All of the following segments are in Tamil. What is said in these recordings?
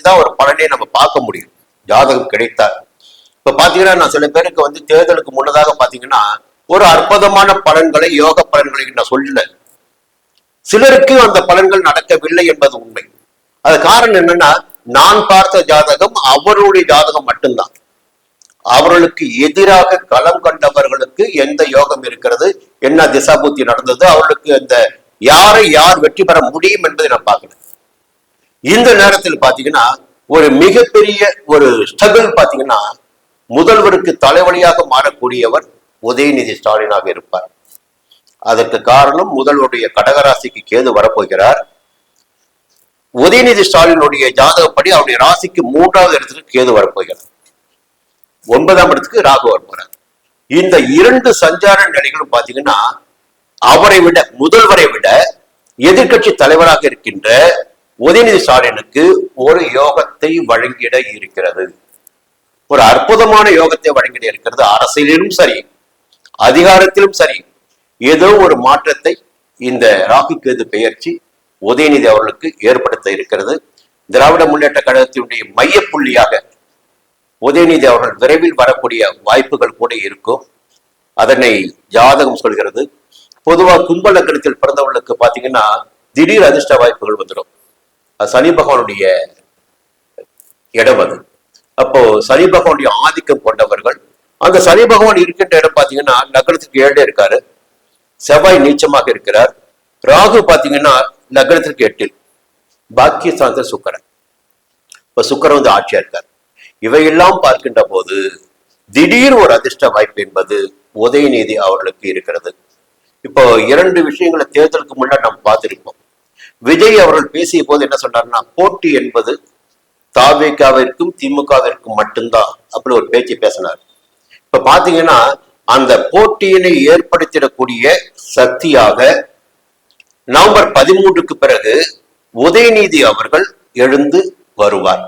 வச்சுதான் ஒரு பலனை நம்ம பார்க்க முடியும். ஜாதகம் கிடைத்தார். இப்ப பாத்தீங்கன்னா நான் சில பேருக்கு வந்து தேர்தலுக்கு முன்னதாக பாத்தீங்கன்னா ஒரு அற்புதமான பலன்களை, யோக பலன்களை நான் சொல்லல. சிலருக்கு அந்த பலன்கள் நடக்கவில்லை என்பது உண்மை. அது காரணம் என்னன்னா, நான் பார்த்த ஜாதகம் அவருடைய ஜாதகம் மட்டும்தான். அவர்களுக்கு எதிராக களம் கண்டவர்களுக்கு எந்த யோகம் இருக்கிறது, என்ன திசாபுத்தி நடந்தது, அவர்களுக்கு அந்த யாரை யார் வெற்றி பெற முடியும் என்பதை நான் பார்க்கிறேன். இந்த நேரத்தில் பாத்தீங்கன்னா ஒரு மிகப்பெரிய ஒரு ஸ்ட்ரகிள் பாத்தீங்கன்னா, முதல்வருக்கு தலைவலியாக மாறக்கூடியவர் உதயநிதி ஸ்டாலினாக இருப்பார். அதற்கு காரணம் முதல்வருடைய கடகராசிக்கு கேது வரப்போகிறார். உதயநிதி ஸ்டாலினுடைய ஜாதகப்படி அவருடைய ராசிக்கு 3வது இடத்துக்கு கேது வரப்போகிறார். 9ஆம் இடத்துக்கு ராகு வரப்போறார். இந்த 2 சஞ்சார நிலைகளும் பாத்தீங்கன்னா அவரை விட, முதல்வரை விட எதிர்கட்சி தலைவராக இருக்கின்ற உதயநிதி ஸ்டாலினுக்கு ஒரு யோகத்தை வழங்கிட இருக்கிறது. ஒரு அற்புதமான யோகத்தை வழங்கிட இருக்கிறது. அரசியலிலும் சரி, அதிகாரத்திலும் சரி, ஏதோ ஒரு மாற்றத்தை இந்த ராகு கேது பெயர்ச்சி உதயநிதி அவர்களுக்கு ஏற்படுத்த இருக்கிறது. திராவிட முன்னேற்ற கழகத்தினுடைய மையப்புள்ளியாக உதயநிதி அவர்கள் விரைவில் வரக்கூடிய வாய்ப்புகள் கூட இருக்கும். அதனை ஜாதகம் சொல்கிறது. பொதுவா கும்ப லக்னத்தில் பிறந்தவர்களுக்கு பாத்தீங்கன்னா திடீர் அதிர்ஷ்ட வாய்ப்புகள் வந்துடும். சனி பகவானுடைய இடம் அது. அப்போ சனி பகவானுடைய ஆதிக்கம் கொண்டவர்கள், அந்த சனி பகவான் இருக்கின்ற இடம் பாத்தீங்கன்னா லக்னத்துக்கு 7 இருக்காரு. செவ்வாய் நீச்சமாக இருக்கிறார். ராகு பாத்தீங்கன்னா லக்னத்திற்கு 8, பாக்கியஸ்தானத்தில் சுக்கரன். இப்ப சுக்கரன் வந்து ஆட்சியா இருக்கார். இவையெல்லாம் பார்க்கின்ற போது திடீர் ஒரு அதிர்ஷ்ட வாய்ப்பு என்பது உதயநிதி அவர்களுக்கு இருக்கிறது. இப்போ 2 விஷயங்களை தேர்தலுக்கு முன்னாடி நம்ம பார்த்திருப்போம். விஜய் அவர்கள் பேசிய போது என்ன சொன்னார்னா, போட்டி என்பது தாவேகாவிற்கும் திமுகவிற்கும் மட்டும்தான் அப்படி ஒரு பேச்சு பேசினார். இப்ப பாத்தீங்கன்னா அந்த போட்டியினை ஏற்படுத்திடக்கூடிய சக்தியாக நவம்பர் 13க்கு பிறகு உதயநிதி அவர்கள் எழுந்து வருவார்.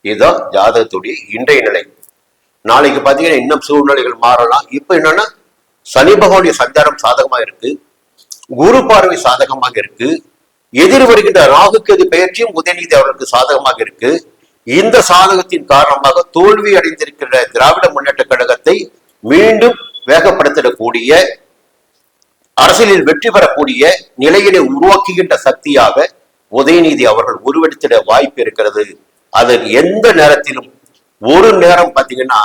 இதுதான் ஜாதகத்துடைய இன்றைய நிலை. நாளைக்கு பாத்தீங்கன்னா இன்னும் சூழ்நிலைகள் மாறலாம். இப்ப என்னன்னா, சனி பகவானுடைய சஞ்சாரம் சாதகமாக இருக்கு, குரு பார்வை சாதகமாக இருக்கு, எதிர் வருகின்ற ராகு கேது பெயர்ச்சியும் உதயநிதி அவர்களுக்கு சாதகமாக இருக்கு. இந்த சாதகத்தின் காரணமாக தோல்வி அடைந்திருக்கிற திராவிட முன்னேற்ற கழகத்தை மீண்டும் வேகப்படுத்திடக்கூடிய, அரசியலில் வெற்றி பெறக்கூடிய நிலையினை உருவாக்குகின்ற சக்தியாக உதயநிதி அவர்கள் உருவெடுத்திட வாய்ப்பு இருக்கிறது. அது எந்த நேரத்திலும், ஒரு நேரம் பாத்தீங்கன்னா